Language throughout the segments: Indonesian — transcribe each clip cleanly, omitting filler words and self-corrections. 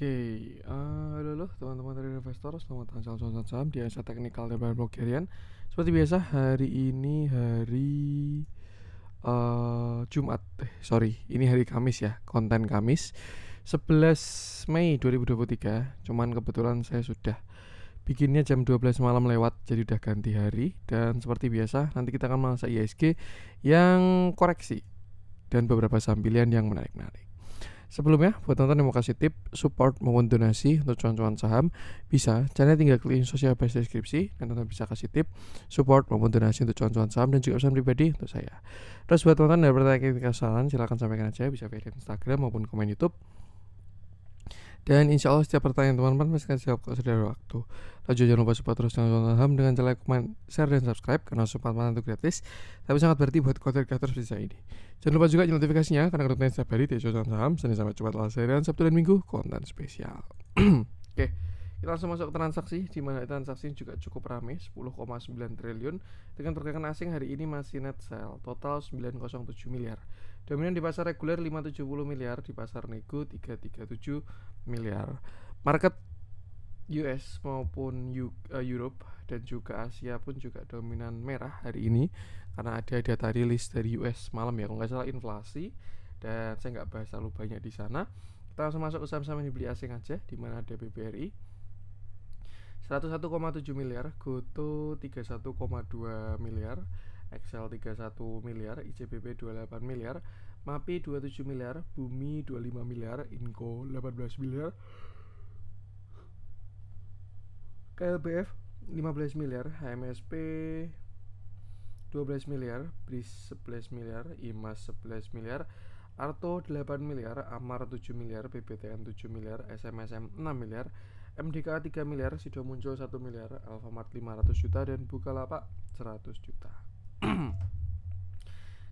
Oke, halo teman-teman dari investor, selamat datang salam saham di Analisa Teknikal dan Bahan Blockerian. Seperti biasa, hari ini hari Jumat, ini hari Kamis ya, konten Kamis 11 Mei 2023. Cuman kebetulan saya sudah bikinnya jam 12 malam lewat, jadi udah ganti hari. Dan seperti biasa, nanti kita akan menganalisa IHSG yang koreksi dan beberapa saham pilihan yang menarik-menarik. Sebelumnya, buat teman-teman yang mau kasih tip, support maupun donasi untuk cuan-cuan saham, bisa. Caranya tinggal klik sosial base deskripsi, dan teman-teman bisa kasih tip, support maupun donasi untuk cuan-cuan saham dan juga pesan pribadi untuk saya. Terus buat teman-teman yang bertanya kesalahan, silahkan sampaikan aja, bisa via Instagram maupun komen YouTube. Dan insya Allah setiap pertanyaan teman-teman masih akan jawab kok sudah ada waktu. Lanjut, jangan lupa support terus channel saham dengan cara like, comment, share, dan subscribe karena support mana itu gratis, tapi sangat berarti buat konten kreator seperti saya ini. Jangan lupa juga nyalakan notifikasinya karena konten setiap hari di channel saham Senin sampai Jumat, dan Sabtu dan Minggu konten spesial. Oke, kita langsung masuk ke transaksi, di mana transaksi juga cukup ramai, 10,9 triliun dengan pergerakan asing hari ini masih net sell total 907 miliar. Dominan di pasar reguler 570 miliar, di pasar nego 337 miliar. Market US maupun Europe dan juga Asia pun juga dominan merah hari ini karena ada data rilis dari US malam ya, kalau nggak salah inflasi, dan saya nggak bahas terlalu banyak di sana. Kita langsung masuk ke saham-saham yang dibeli asing aja, di mana ada BBRI 101,7 miliar, Goto 31,2 miliar, Excel 31 miliar, ICBP 28 miliar, MAPI 27 miliar, Bumi 25 miliar, Inco 18 miliar, KLBF 15 miliar, HMSP 12 miliar, BRIS 11 miliar, IMAS 11 miliar, Arto 8 miliar, Amar 7 miliar, PBTN 7 miliar, SMSM 6 miliar, MDK 3 miliar, Sido Muncul 1 miliar, Alfamart 500 juta, dan Bukalapak 100 juta.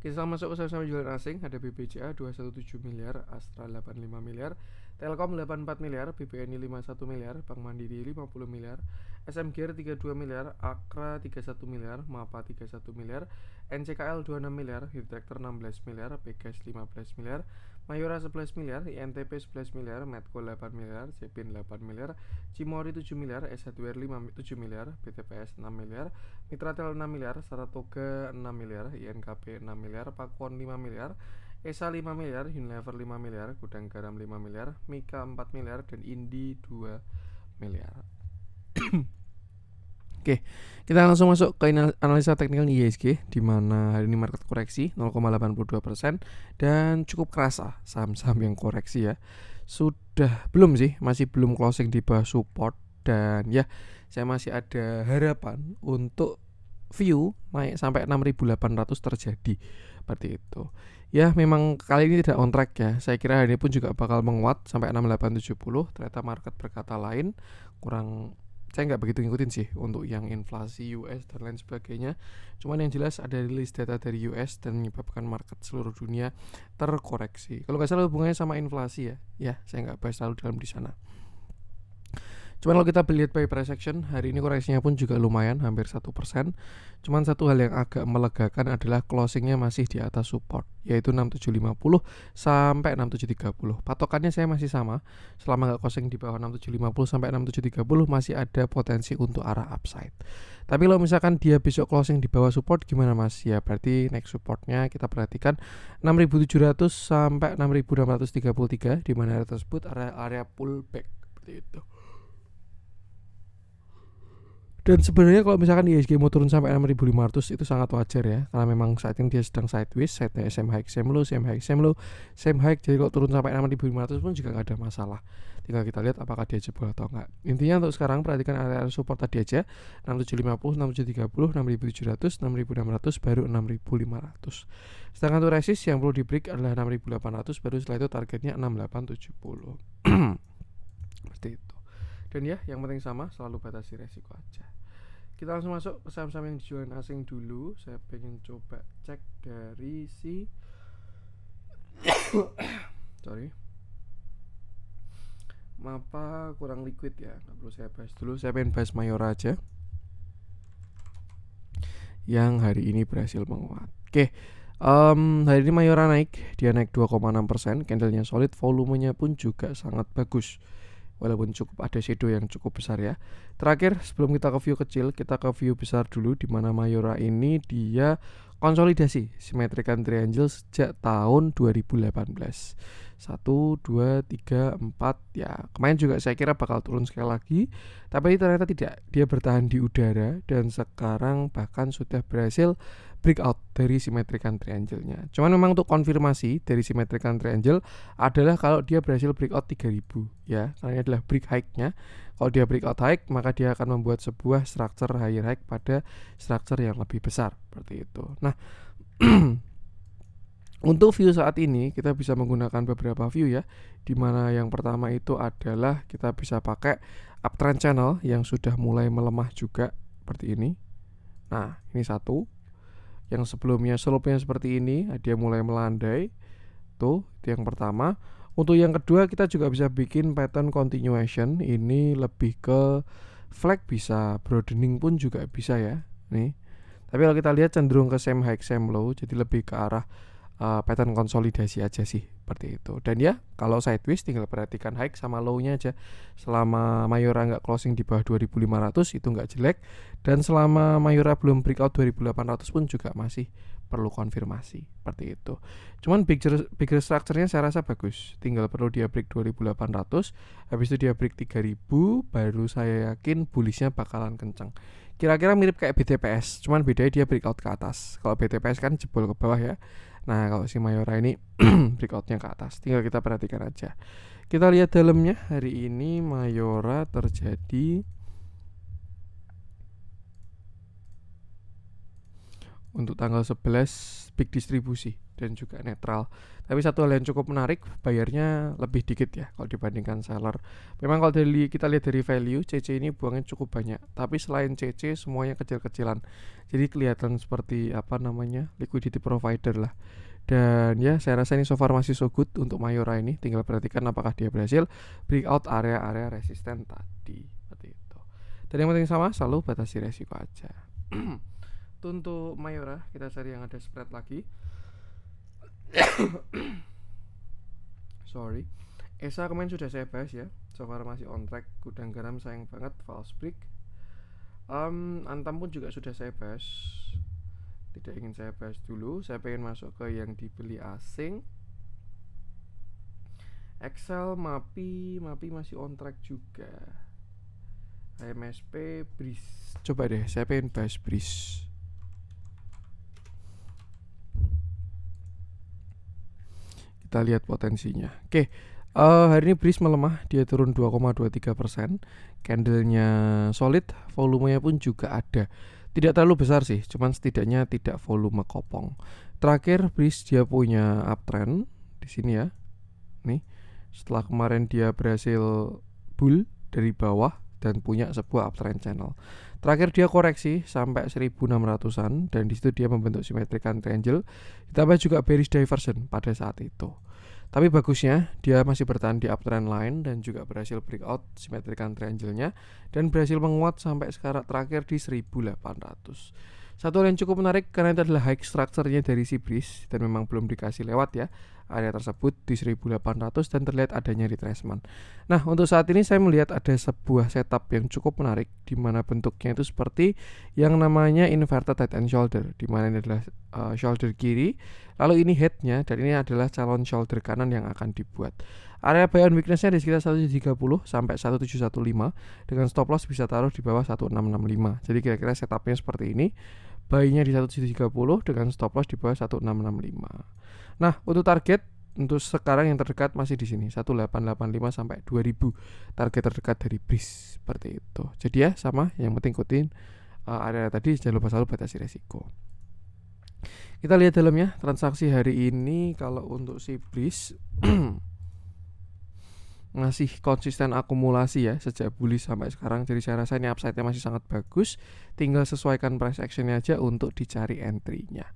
Kita masuk ke saham jualan asing, ada BBCA 217 miliar, Astra 85 miliar, Telkom 84 miliar, BBNI 51 miliar, Bank Mandiri 50 miliar, SMGR 32 miliar, Akra 31 miliar, MAPA 31 miliar, NCKL 26 miliar, Hidrotrekter 16 miliar, PGS 15 miliar, Mayora 11 miliar, INTP 11 miliar, Medco 8 miliar, Cepin 8 miliar, Cimori 7 miliar, S1R 7 miliar, BTPS 6 miliar, Mitratel 6 miliar, Saratoga 6 miliar, INKP 6 miliar, Pakuan 5 miliar, ESA 5 miliar, Unilever 5 miliar, Gudang Garam 5 miliar, Mika 4 miliar, dan Indi 2 miliar. Oke, kita langsung masuk ke analisa teknikal IHSG, di mana hari ini market koreksi 0,82% dan cukup kerasa saham-saham yang koreksi ya. Sudah belum sih, masih belum closing di bawah support, dan ya saya masih ada harapan untuk view naik sampai 6.800 terjadi seperti itu. Ya memang kali ini tidak on track ya. Saya kira hari ini pun juga bakal menguat sampai 6870. Ternyata market berkata lain, saya nggak begitu ngikutin sih untuk yang inflasi US dan lain sebagainya. Cuman yang jelas ada rilis data dari US dan menyebabkan market seluruh dunia terkoreksi. Kalau nggak salah hubungannya sama inflasi ya. Ya, saya nggak bahas terlalu dalam di sana. Cuman kalau kita lihat by price action, hari ini koreksinya pun juga lumayan, hampir 1%. Cuman satu hal yang agak melegakan adalah closingnya masih di atas support, yaitu 6750 sampai 6730. Patokannya saya masih sama, selama nggak closing di bawah 6750 sampai 6730 masih ada potensi untuk arah upside. Tapi kalau misalkan dia besok closing di bawah support gimana mas? Ya berarti next supportnya kita perhatikan 6700 sampai 6633, di mana area tersebut area pullback seperti itu. Dan sebenarnya kalau misalkan IHSG mau turun sampai 6.500 itu sangat wajar ya, karena memang saat ini dia sedang sideways, side-nya same high, same low, same high, same low, same high. Jadi kalau turun sampai 6.500 pun juga nggak ada masalah. Tinggal kita lihat apakah dia jebol atau enggak. Intinya untuk sekarang perhatikan area support tadi aja, 6750, 6730, 6700, 6600, baru 6500. Sedangkan untuk resist yang perlu di break adalah 6800, baru setelah itu targetnya 6870. Seperti itu. Dan ya, yang penting sama, selalu batasi resiko aja. Kita langsung masuk ke saham-saham yang dijual asing dulu. Saya pengen coba cek dari si MAPA kurang liquid ya, nggak perlu saya bahas dulu. Saya pengen bahas Mayora aja, yang hari ini berhasil menguat. Oke, hari ini Mayora naik, dia naik 2,6%, candlenya solid, volumenya pun juga sangat bagus. walaupun cukup ada shadow yang cukup besar ya. Terakhir sebelum kita ke view kecil, kita ke view besar dulu, di mana Mayora ini dia konsolidasi symmetrical triangle sejak tahun 2018. 1, 2, 3, 4 ya. Kemarin juga saya kira bakal turun sekali lagi, tapi ternyata tidak. Dia bertahan di udara dan sekarang bahkan sudah berhasil breakout dari symmetrical triangle-nya. Cuman memang untuk konfirmasi dari symmetrical triangle adalah kalau dia berhasil breakout 3000 ya. Karena ini adalah break high-nya. Kalau dia breakout high, maka dia akan membuat sebuah structure higher high pada structure yang lebih besar seperti itu. Nah, untuk view saat ini kita bisa menggunakan beberapa view ya. Dimana yang pertama itu adalah kita bisa pakai uptrend channel yang sudah mulai melemah juga seperti ini. Nah, ini satu. Yang sebelumnya slope-nya seperti ini, dia mulai melandai. Tuh, itu yang pertama. Untuk yang kedua kita juga bisa bikin pattern continuation. Ini lebih ke flag, bisa broadening pun juga bisa ya. Nih. Tapi kalau kita lihat cenderung ke same high same low, jadi lebih ke arah pattern konsolidasi aja sih seperti itu. Dan ya kalau sideways tinggal perhatikan high sama low-nya aja. Selama Mayora nggak closing di bawah 2500 itu nggak jelek, dan selama Mayora belum breakout 2800 pun juga masih perlu konfirmasi seperti itu. Cuman bigger structure-nya saya rasa bagus, tinggal perlu dia break 2800, habis itu dia break 3000, baru saya yakin bullish-nya bakalan kenceng. Kira-kira mirip kayak BTPS, cuman bedanya dia breakout ke atas. Kalau BTPS kan jebol ke bawah ya. Nah, kalau si Mayora ini breakoutnya ke atas. Tinggal kita perhatikan aja. Kita lihat dalamnya, hari ini Mayora terjadi untuk tanggal 11 big distribusi dan juga netral. Tapi satu hal yang cukup menarik, bayarnya lebih dikit ya kalau dibandingkan seller. Memang kalau kita lihat dari value, CC ini buangnya cukup banyak. Tapi selain CC semuanya kecil-kecilan. Jadi kelihatan seperti liquidity provider lah. Dan ya saya rasa ini so far masih so good untuk Mayora ini. Tinggal perhatikan apakah dia berhasil breakout area-area resisten tadi. Seperti itu. Dan yang penting sama, selalu batasi resiko aja. Untuk Mayora kita cari yang ada spread lagi. Sorry. ESA kemarin sudah saya bahas ya. So far masih on track. Gudang garam sayang banget, false break. Antam pun juga sudah saya bahas. Tidak ingin saya bahas dulu. Saya pengen masuk ke yang dibeli asing. Excel, MAPI masih on track juga. HMSP, BRIS. Coba deh, saya pengen bahas BRIS. Kita lihat potensinya. Oke, hari ini BRIS melemah, dia turun 2,23%. Candlenya solid, volumenya pun juga ada. Tidak terlalu besar sih, cuman setidaknya tidak volume kopong. Terakhir BRIS dia punya uptrend di sini ya. Nih, setelah kemarin dia berhasil bull dari bawah dan punya sebuah uptrend channel. Terakhir dia koreksi sampai 1600-an dan di situ dia membentuk symmetrical triangle. Ditambah juga bearish diversion pada saat itu. Tapi bagusnya dia masih bertahan di uptrend line dan juga berhasil breakout symmetrical triangle-nya dan berhasil menguat sampai sekarang terakhir di 1800. Satu hal yang cukup menarik karena itu adalah high structure-nya dari si BRIS dan memang belum dikasih lewat ya area tersebut di 1800 dan terlihat adanya retracement. Nah, untuk saat ini saya melihat ada sebuah setup yang cukup menarik di mana bentuknya itu seperti yang namanya inverted head and shoulder, di mana ini adalah shoulder kiri, lalu ini headnya dan ini adalah calon shoulder kanan yang akan dibuat. Area buy on weakness-nya di sekitar 1730 sampai 1715 dengan stop loss bisa taruh di bawah 1665. Jadi kira-kira setupnya seperti ini. Buy-nya di 1730 dengan stop loss di bawah 1665. Nah, untuk target untuk sekarang yang terdekat masih di sini 1885 sampai 2000 target terdekat dari BRIS seperti itu. Jadi ya sama, yang penting ikutin area tadi, jangan lupa selalu batasi resiko. Kita lihat dalamnya transaksi hari ini. Kalau untuk si BRIS ngasih konsisten akumulasi ya sejak bullish sampai sekarang. Jadi saya rasa ini upside-nya masih sangat bagus. Tinggal sesuaikan price action-nya aja untuk dicari entry-nya.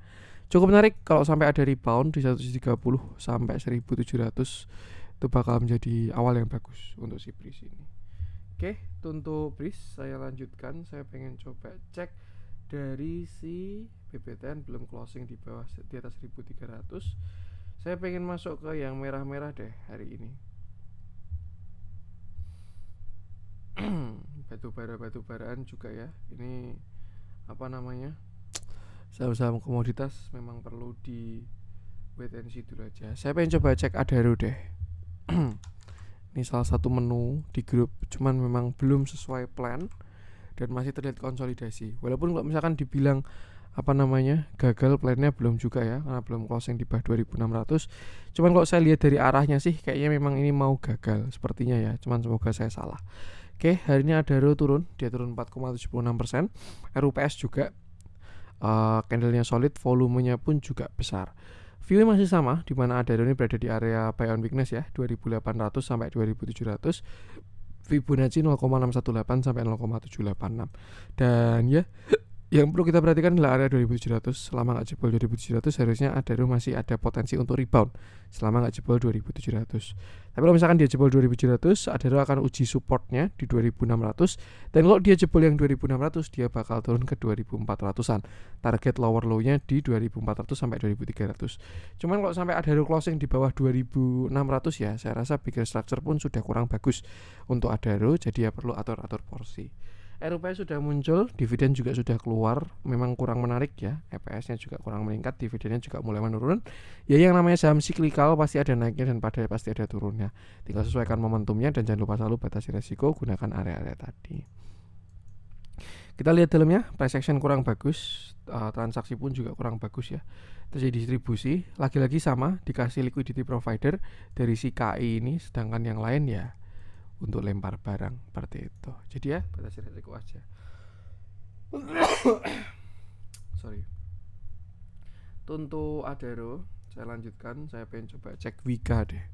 Cukup menarik kalau sampai ada rebound di 1730 sampai 1700. Itu bakal menjadi awal yang bagus untuk si BRIS ini. Oke, untuk BRIS saya lanjutkan. Saya pengen coba cek dari si BBTN belum closing di bawah di atas 1300. Saya pengen masuk ke yang merah-merah deh hari ini. batu baraan juga ya. Ini apa namanya, saham-saham komoditas memang perlu di wait and see dulu aja. Saya pengen coba cek Adaro deh. Ini salah satu menu di grup, cuman memang belum sesuai plan dan masih terlihat konsolidasi. Walaupun kalau misalkan dibilang apa namanya gagal plannya, belum juga ya, karena belum closing di bawah 2600. Cuman kalau saya lihat dari arahnya sih kayaknya memang ini mau gagal sepertinya ya, cuman semoga saya salah. Oke, hari ini Adaro turun, dia turun 4,76%. RUPS juga candlenya solid, volumenya pun juga besar. View masih sama, di mana Adaro ini berada di area buy on weakness ya, 2800 sampai 2700. Fibonacci 0,618 sampai 0,786. Dan ya, yang perlu kita perhatikan adalah area 2700. Selama nggak jebol 2700 harusnya Adaro masih ada potensi untuk rebound selama nggak jebol 2700. Tapi kalau misalkan dia jebol 2700, Adaro akan uji supportnya di 2600. Dan kalau dia jebol yang 2600, dia bakal turun ke 2400-an. Target lower low-nya di 2400 sampai 2300. Cuman kalau sampai Adaro closing di bawah 2600 ya, saya rasa bigger structure pun sudah kurang bagus untuk Adaro, jadi ya perlu atur-atur porsi. RUPS sudah muncul, dividen juga sudah keluar, memang kurang menarik ya. EPS-nya juga kurang meningkat, dividennya juga mulai menurun. Ya yang namanya saham siklikal pasti ada naiknya dan pasti ada turunnya. Tinggal sesuaikan momentumnya dan jangan lupa selalu batasi resiko, gunakan area-area tadi. Kita lihat dalamnya, price action kurang bagus, transaksi pun juga kurang bagus ya. Terjadi distribusi, lagi-lagi sama, dikasih liquidity provider dari si KI ini, sedangkan yang lain ya untuk lempar barang seperti itu. Jadi ya batasi resiko aja. Sorry. Untuk Adaro saya lanjutkan, saya pengen coba cek Wika deh,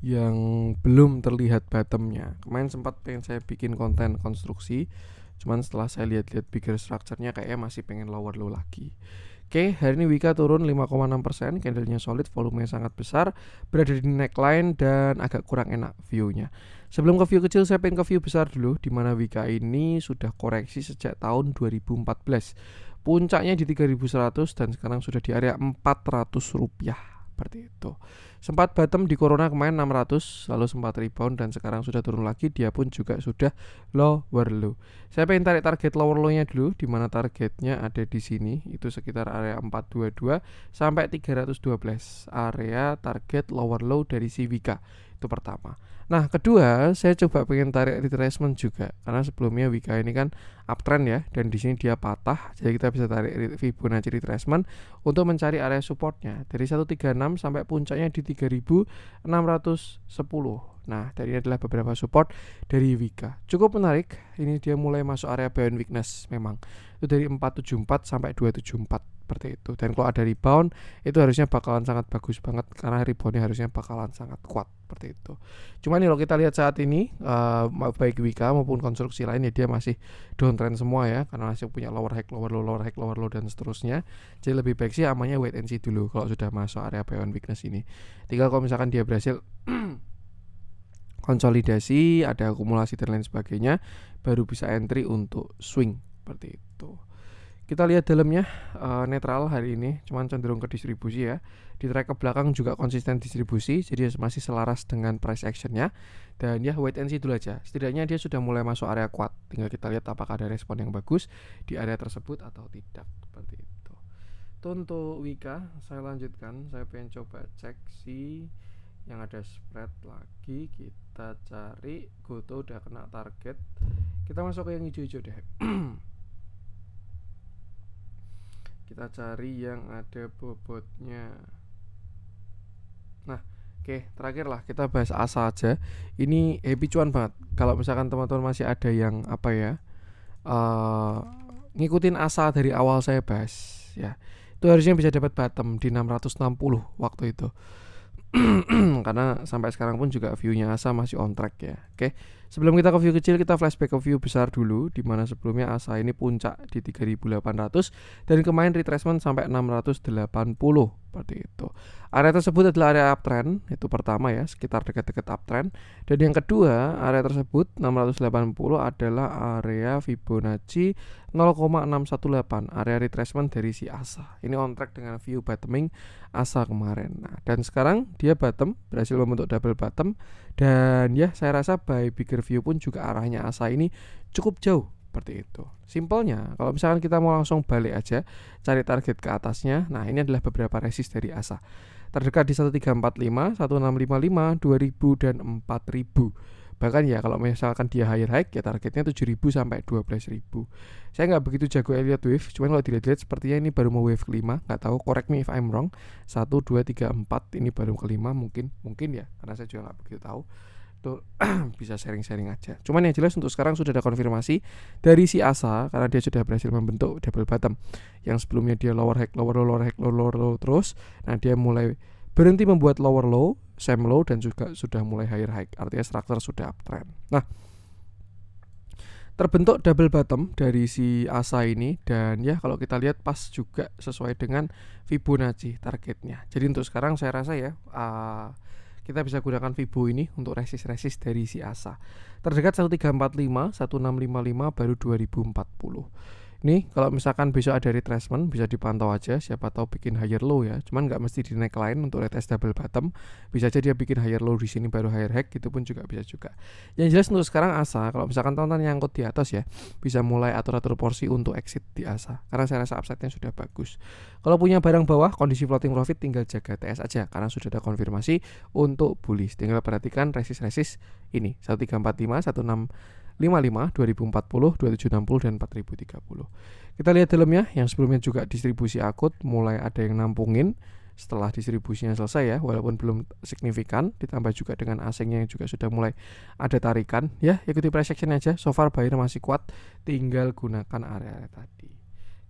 yang belum terlihat bottomnya. Kemarin sempat pengen saya bikin konten konstruksi, cuman setelah saya lihat-lihat bigger structure-nya kayaknya masih pengen lower low lagi. Oke, hari ini Wika turun 5,6%, candlenya solid, volumenya sangat besar, berada di neckline dan agak kurang enak view-nya. Sebelum ke view kecil, saya pengen ke view besar dulu, di mana Wika ini sudah koreksi sejak tahun 2014. Puncaknya di 3100 dan sekarang sudah di area 400 rupiah, seperti itu. Sempat bottom di Corona kemarin 600, lalu sempat rebound dan sekarang sudah turun lagi. Dia pun juga sudah lower low. Saya pengen tarik target lower low-nya dulu, di mana targetnya ada di sini, itu sekitar area 422 sampai 312. Area target lower low dari si Wika. Itu pertama. Nah, kedua, saya coba pengen tarik retracement juga, karena sebelumnya Wika ini kan uptrend ya, dan di sini dia patah, jadi kita bisa tarik Fibonacci retracement untuk mencari area supportnya dari 136 sampai puncaknya di 3610. Nah, dari ini adalah beberapa support dari Wika. Cukup menarik, ini dia mulai masuk area buy on weakness memang. Itu dari 474 sampai 274 seperti itu. Dan kalau ada rebound, itu harusnya bakalan sangat bagus banget, karena reboundnya harusnya bakalan sangat kuat seperti itu. Cuman kalau kita lihat saat ini, baik Wika maupun konstruksi lain ya, dia masih downtrend semua ya, karena masih punya lower high, lower low, lower high, lower low dan seterusnya. Jadi lebih baik sih amannya wait and see dulu kalau sudah masuk area buy on weakness ini. Tinggal kalau misalkan dia berhasil konsolidasi, ada akumulasi dan lain sebagainya, baru bisa entry untuk swing seperti itu. Kita lihat dalamnya, netral hari ini, cuman cenderung ke distribusi ya. Di track ke belakang juga konsisten distribusi, jadi masih selaras dengan price actionnya. Dan ya wait and see dulu aja. Setidaknya dia sudah mulai masuk area kuat. Tinggal kita lihat apakah ada respon yang bagus di area tersebut atau tidak, seperti itu. Itu untuk Wika. Saya lanjutkan, saya pengen coba cek si yang ada spread lagi. Kita cari Goto udah kena target. Kita masuk ke yang hijau-hijau deh. Kita cari yang ada bobotnya. Nah, oke, terakhir lah kita bahas ASA aja. Ini happy cuan banget. Kalau misalkan teman-teman masih ada yang apa ya, ngikutin ASA dari awal saya bahas ya, itu harusnya bisa dapat bottom di 660 waktu itu. Karena sampai sekarang pun juga view-nya ASA masih on track ya. Oke. Sebelum kita ke view kecil, kita flashback ke view besar dulu, di mana sebelumnya ASA ini puncak di 3800 dan kemarin retracement sampai 680. seperti itu. Area tersebut adalah area uptrend, itu pertama ya, sekitar dekat-dekat uptrend. Dan yang kedua, area tersebut 680 adalah area Fibonacci 0,618, area retracement dari si ASA. Ini on track dengan view bottoming ASA kemarin. Nah, dan sekarang dia bottom, berhasil membentuk double bottom. Dan ya, saya rasa by bigger view pun juga arahnya ASA ini cukup jauh. Seperti itu. Simpelnya, kalau misalkan kita mau langsung balik aja, cari target ke atasnya. Nah, ini adalah beberapa resist dari ASA. Terdekat di 1345, 1655, 2000 dan 4000. Bahkan ya kalau misalkan dia higher high, ya targetnya 7000 sampai 12000. Saya nggak begitu jago Elliott wave, cuman kalau dilihat-lihat sepertinya ini baru mau wave kelima. Nggak tahu, correct me if I'm wrong. 1, 2, 3, 4 ini baru kelima, mungkin ya, karena saya juga nggak begitu tahu. Bisa sharing-sharing aja. Cuman yang jelas untuk sekarang sudah ada konfirmasi dari si ASA karena dia sudah berhasil membentuk double bottom. Yang sebelumnya dia lower high, lower low, lower high, lower low terus. Nah, dia mulai berhenti membuat lower low, same low, dan juga sudah mulai higher high. Artinya struktur sudah uptrend. Nah, terbentuk double bottom dari si ASA ini, dan ya kalau kita lihat pas juga sesuai dengan Fibonacci targetnya. Jadi untuk sekarang saya rasa ya kita bisa gunakan Fibo ini untuk resist dari si ASA. Terdekat 1345, 1655, baru 2040. Nih kalau misalkan besok ada retracement bisa dipantau aja, siapa tahu bikin higher low ya. Cuman nggak mesti di neckline untuk retest double bottom. Bisa aja dia bikin higher low di sini baru higher high, gitu pun juga bisa juga. Yang jelas untuk sekarang ASA, kalau misalkan tonton nyangkut di atas ya, bisa mulai atur-atur porsi untuk exit di ASA. Karena saya rasa upside-nya sudah bagus. Kalau punya barang bawah, kondisi floating profit tinggal jaga TS aja karena sudah ada konfirmasi untuk bullish. Tinggal perhatikan resist ini 1345, 1655, 2040, 2760 dan 4030. Kita lihat dalamnya, yang sebelumnya juga distribusi akut mulai ada yang nampungin setelah distribusinya selesai ya, walaupun belum signifikan, ditambah juga dengan asingnya yang juga sudah mulai ada tarikan ya. Ikuti price action aja, so far buyer masih kuat, tinggal gunakan area tadi.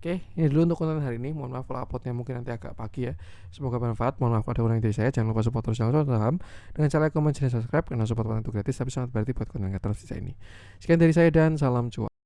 Oke, ini dulu untuk konten hari ini. Mohon maaf kalau uploadnya mungkin nanti agak pagi ya. Semoga bermanfaat. Mohon maaf kalau ada kurang dari saya. Jangan lupa support terus channel Saham dengan cara like, comment, dan subscribe karena support konten itu gratis tapi sangat berarti buat konten kreator saya ini. Sekian dari saya dan salam cuan.